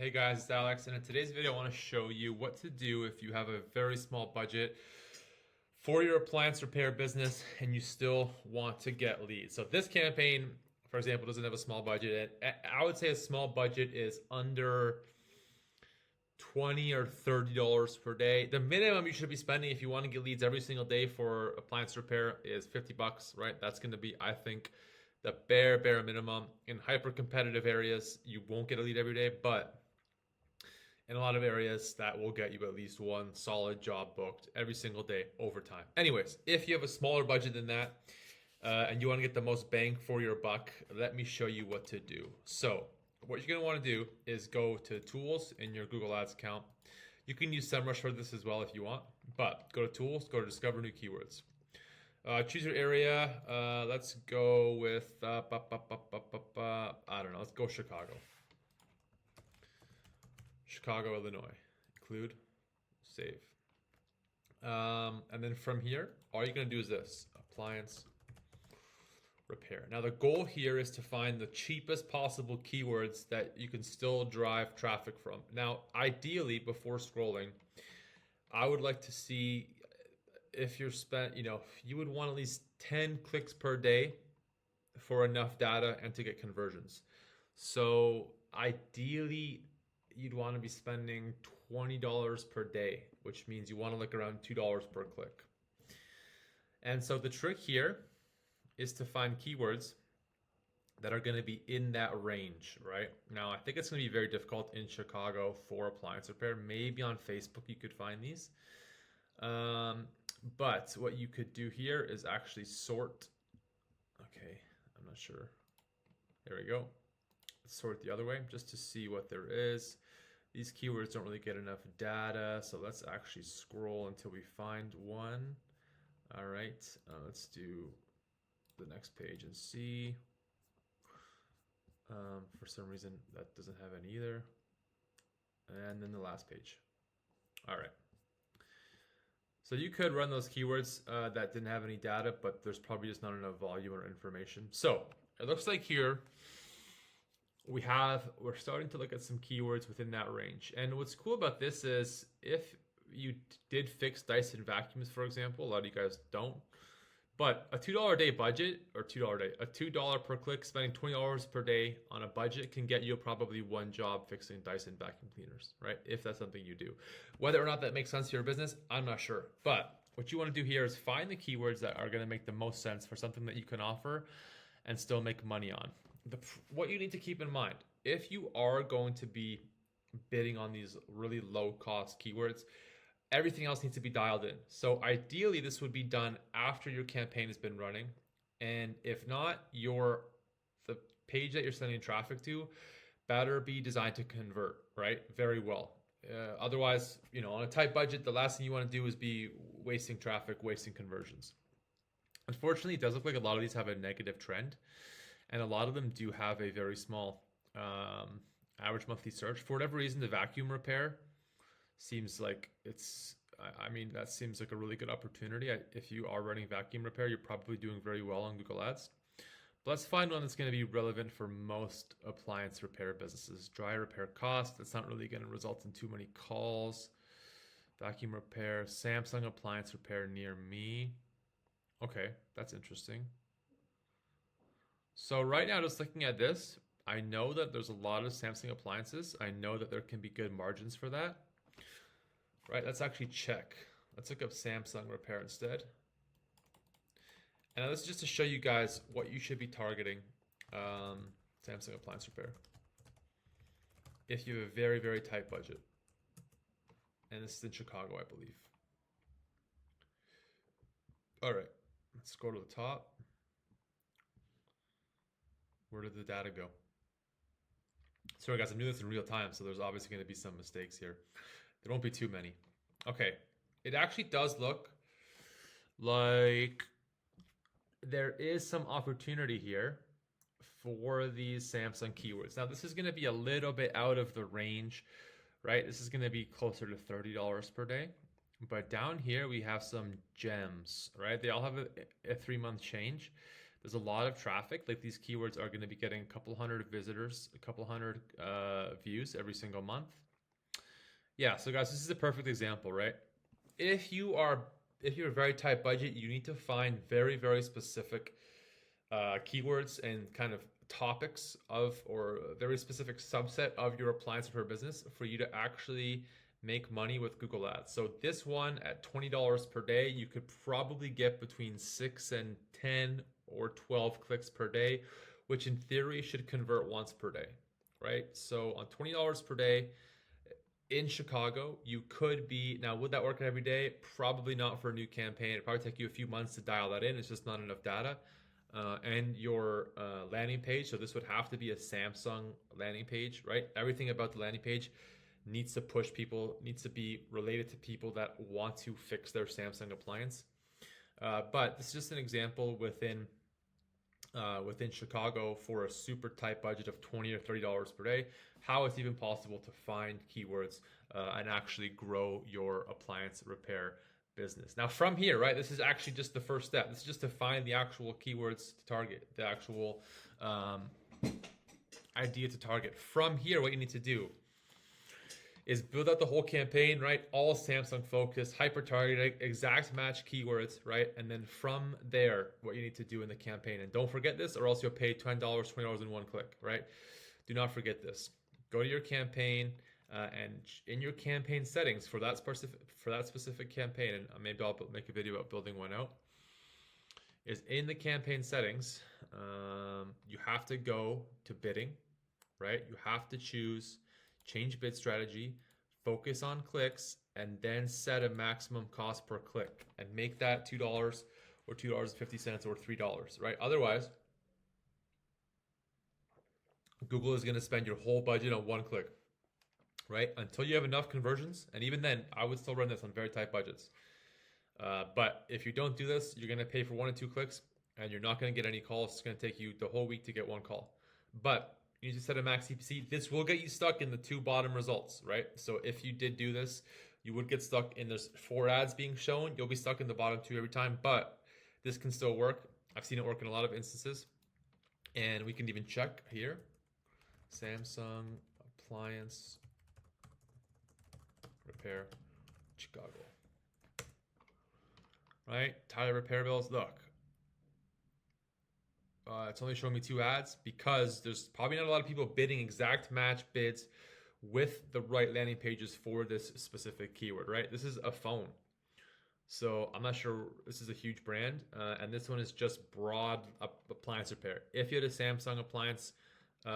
Hey guys, it's Alex, and in today's video I want to show you what to do if you have a very small budget for your appliance repair business and you still want to get leads. So this campaign, for example, doesn't have a small budget. And I would say a small budget is under $20 or $30 per day. The minimum you should be spending if you want to get leads every single day for appliance repair is 50 bucks, right? That's going to be, I think, the bare minimum. In hyper competitive areas, you won't get a lead every day, but in a lot of areas that will get you at least one solid job booked every single day over time. Anyways, if you have a smaller budget than that and you want to get the most bang for your buck, let me show you what to do. So what you're going to want to do is go to tools in your Google Ads account. You can use SEMrush for this as well if you want, but go to tools, go to discover new keywords. Choose your area. Let's go with, I don't know, let's go Chicago. Chicago, Illinois. Include, save. And then from here, all you're going to do is this, appliance repair. Now the goal here is to find the cheapest possible keywords that you can still drive traffic from. Now, ideally, before scrolling, I would like to see if you're spent, you would want at least 10 clicks per day for enough data and to get conversions. So ideally, you'd want to be spending $20 per day, which means you want to look around $2 per click. And so the trick here is to find keywords that are going to be in that range, right? Now, I think it's going to be very difficult in Chicago for appliance repair. Maybe on Facebook you could find these. But what you could do here is actually sort. Okay, I'm not sure. There we go. Sort the other way just to see what there is. These keywords don't really get enough data, so let's actually scroll until we find one. All right, let's do the next page and see. For some reason that doesn't have any either. And then the last page. All right. So you could run those keywords that didn't have any data, but there's probably just not enough volume or information. So it looks like here we're starting to look at some keywords within that range. And what's cool about this is if you did fix Dyson vacuums, for example, a lot of you guys don't, but a $2 a day budget, or $2 a day, a $2 per click, spending $20 per day on a budget can get you probably one job fixing Dyson vacuum cleaners, right? If that's something you do. Whether or not that makes sense to your business, I'm not sure. But what you want to do here is find the keywords that are going to make the most sense for something that you can offer and still make money on. What you need to keep in mind, if you are going to be bidding on these really low cost keywords, everything else needs to be dialed in. So ideally, this would be done after your campaign has been running. And if not, the page that you're sending traffic to better be designed to convert, right? Very well. Otherwise, on a tight budget, the last thing you want to do is be wasting traffic, wasting conversions. Unfortunately, it does look like a lot of these have a negative trend. And a lot of them do have a very small average monthly search. For whatever reason, the vacuum repair seems like that seems like a really good opportunity. If you are running vacuum repair, you're probably doing very well on Google Ads. But let's find one that's going to be relevant for most appliance repair businesses. Dry repair cost, that's not really going to result in too many calls. Vacuum repair, Samsung appliance repair near me. Okay, that's interesting. So right now, just looking at this, I know that there's a lot of Samsung appliances. I know that there can be good margins for that. Right, let's actually check. Let's look up Samsung repair instead. And this is just to show you guys what you should be targeting Samsung appliance repair if you have a very tight budget. And this is in Chicago, I believe. All right, let's go to the top. Where did the data go? Sorry guys, I'm doing this in real time, so there's obviously going to be some mistakes here. There won't be too many. Okay, it actually does look like there is some opportunity here for these Samsung keywords. Now, this is going to be a little bit out of the range, right? This is going to be closer to $30 per day. But down here, we have some gems, right? They all have a 3-month change. There's a lot of traffic. Like these keywords are going to be getting a couple hundred visitors, a couple hundred views every single month. Yeah, so guys, this is a perfect example, right? If you are a very tight budget, you need to find very, very specific keywords and kind of topics of, or a very specific subset of your appliance repair business for you to actually make money with Google Ads. So this one at $20 per day, you could probably get between 6 and 10 or 12 clicks per day, which in theory should convert once per day, right? So on $20 per day in Chicago, you could be, now would that work every day? Probably not for a new campaign. It'd probably take you a few months to dial that in. It's just not enough data. And your landing page. So this would have to be a Samsung landing page, right? Everything about the landing page needs to push people, needs to be related to people that want to fix their Samsung appliance. But this is just an example within Chicago for a super tight budget of $20 or $30 per day, how it's even possible to find keywords and actually grow your appliance repair business. Now from here, right, this is actually just the first step. This is just to find the actual keywords to target, the actual idea to target. From here, what you need to do is build out the whole campaign, right? All Samsung focused, hyper targeted, exact match keywords, right? And then from there, what you need to do in the campaign, and don't forget this, or else you'll pay $10, $20 in one click, right? Do not forget this. Go to your campaign, and in your campaign settings for that specific campaign, and maybe I'll make a video about building one out, is in the campaign settings, you have to go to bidding, right? You have to change bid strategy, focus on clicks, and then set a maximum cost per click and make that $2 or $2.50 or $3, right? Otherwise, Google is going to spend your whole budget on one click, right? Until you have enough conversions. And even then, I would still run this on very tight budgets. But if you don't do this, you're going to pay for 1 or 2 clicks and you're not going to get any calls. It's going to take you the whole week to get one call. But you need to set a max CPC. This will get you stuck in the 2 bottom results, right? So if you did do this, you would get stuck in there's 4 ads being shown. You'll be stuck in the bottom 2 every time, but this can still work. I've seen it work in a lot of instances. And we can even check here. Samsung Appliance Repair Chicago. Right? Tire repair bills. Look. It's only showing me 2 ads because there's probably not a lot of people bidding exact match bids with the right landing pages for this specific keyword, right? This is a phone. So I'm not sure, this is a huge brand. And this one is just broad appliance repair. If you had a Samsung appliance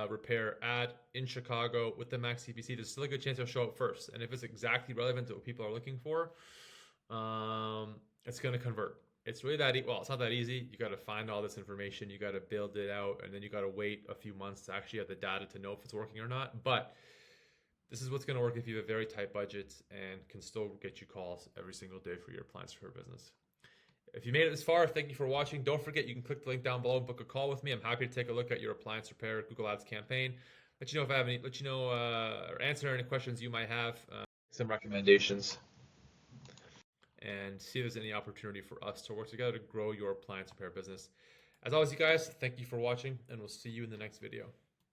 repair ad in Chicago with the max CPC, there's still a good chance it'll show up first. And if it's exactly relevant to what people are looking for, it's going to convert. It's really that well, it's not that easy. You got to find all this information, you got to build it out, and then you got to wait a few months to actually have the data to know if it's working or not. But this is what's going to work if you have a very tight budget and can still get you calls every single day for your appliance repair business. If you made it this far, thank you for watching. Don't forget, you can click the link down below and book a call with me. I'm happy to take a look at your appliance repair Google Ads campaign. Let you know if I have any, or answer any questions you might have. Some recommendations. And see if there's any opportunity for us to work together to grow your appliance repair business. As always, you guys, thank you for watching, and we'll see you in the next video.